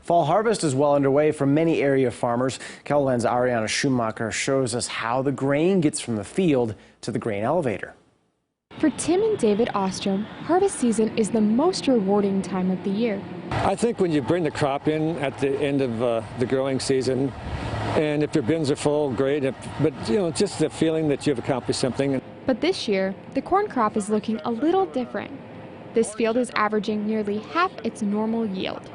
Fall harvest is well underway for many area farmers. KELOLAND's Ariana Schumacher shows us how the grain gets from the field to the grain elevator. For Tim and David Ostrom, harvest season is the most rewarding time of the year. I think when you bring the crop in at the end of the growing season, and if your bins are full, great, but just the feeling that you've accomplished something. But this year, the corn crop is looking a little different. This field is averaging nearly half its normal yield.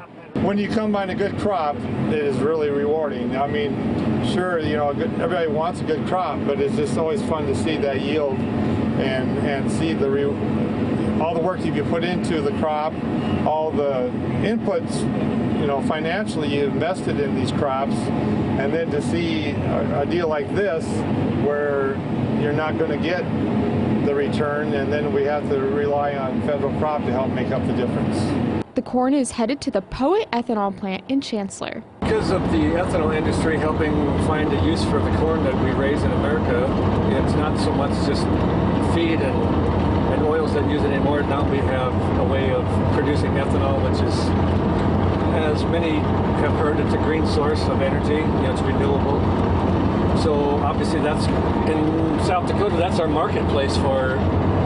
When you combine a good crop, it is really rewarding. I mean, sure, everybody wants a good crop, but it's just always fun to see that yield and see all the work you put into the crop, all the inputs, financially you invested in these crops, and then to see a deal like this where you're not going to get the return, and then we have to rely on federal crop to help make up the difference. The corn is headed to the Poet ethanol plant in Chancellor. Because of the ethanol industry helping find a use for the corn that we raise in America, it's not so much just feed and oils that use it anymore. Now we have a way of producing ethanol, which is, as many have heard, it's a green source of energy. It's renewable. So obviously that's, in South Dakota, that's our marketplace for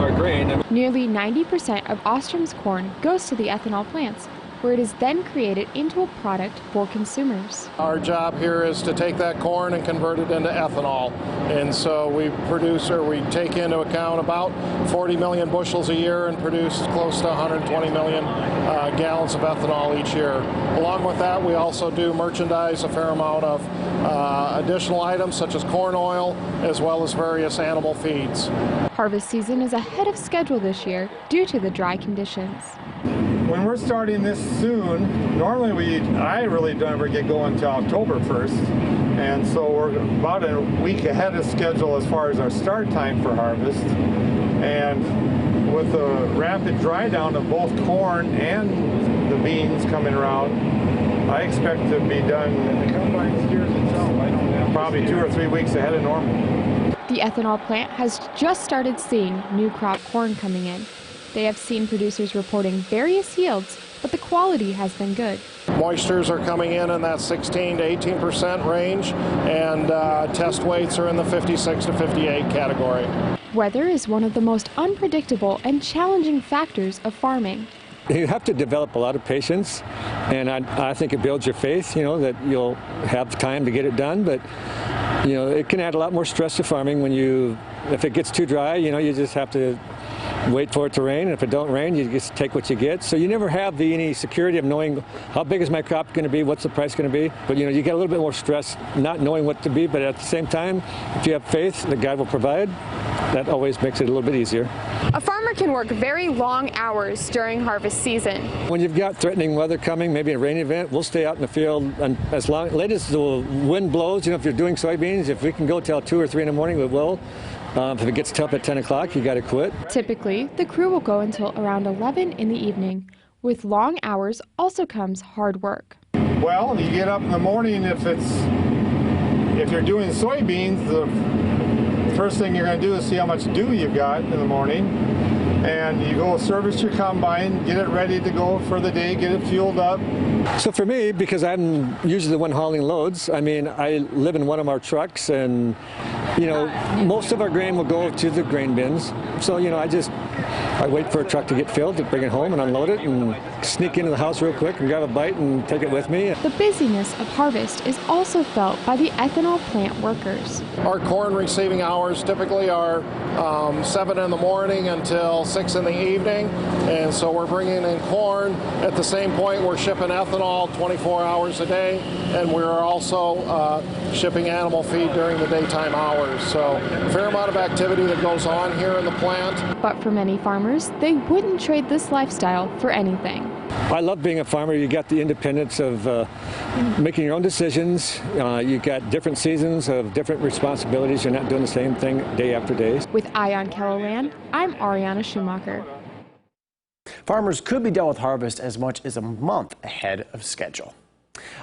our grain. Nearly 90% of Ostrom's corn goes to the ethanol plants, where it is then created into a product for consumers. Our job here is to take that corn and convert it into ethanol. And so we take into account about 40 million bushels a year and produce close to 120 million gallons of ethanol each year. Along with that, we also do merchandise a fair amount of additional items such as corn oil, as well as various animal feeds. Harvest season is ahead of schedule this year due to the dry conditions. When we're starting this soon, normally I really don't ever get going until October 1st, and so we're about a week ahead of schedule as far as our start time for harvest. And with the rapid dry down of both corn and the beans coming around, I expect to be done probably 2 or 3 weeks ahead of normal. The ethanol plant has just started seeing new crop corn coming in. They have seen producers reporting various yields, but the quality has been good. Moistures are coming in that 16 to 18% range, and test weights are in the 56 to 58 category. Weather is one of the most unpredictable and challenging factors of farming. You have to develop a lot of patience, and I think it builds your faith, that you'll have time to get it done, but it can add a lot more stress to farming if it gets too dry, you just have to wait for it to rain, and if it don't rain, you just take what you get. So you never have any security of knowing how big is my crop going to be, what's the price going to be. But you get a little bit more stress not knowing what to be, but at the same time, if you have faith that God will provide, that always makes it a little bit easier. A farmer can work very long hours during harvest season. When you've got threatening weather coming, maybe a rain event, we'll stay out in the field and late as the wind blows. If you're doing soybeans, if we can go till 2 or 3 in the morning, we will. If it gets tough at 10 o'clock, you got to quit. Typically, the crew will go until around 11 in the evening. With long hours also comes hard work. Well, you get up in the morning, if you're doing soybeans, the first thing you're going to do is see how much dew you've got in the morning. And you go service your combine, get it ready to go for the day, get it fueled up. So for me, because I'm usually the one hauling loads, I live in one of our trucks, and most of our grain will go to the grain bins. So I wait for a truck to get filled to bring it home and unload it and sneak into the house real quick and grab a bite and take it with me. The busyness of harvest is also felt by the ethanol plant workers. Our corn receiving hours typically are 7 in the morning until 6 in the evening, and so we're bringing in corn. At the same point, we're shipping ethanol 24 hours a day, and we're also shipping animal feed during the daytime hours. So a fair amount of activity that goes on here in the plant. But for many farmers, they wouldn't trade this lifestyle for anything. I love being a farmer. You got the independence of making your own decisions. You got different seasons of different responsibilities. You're not doing the same thing day after day. With Eye on KELOLAND, I'm Ariana Schumacher. Farmers could be done with harvest as much as a month ahead of schedule.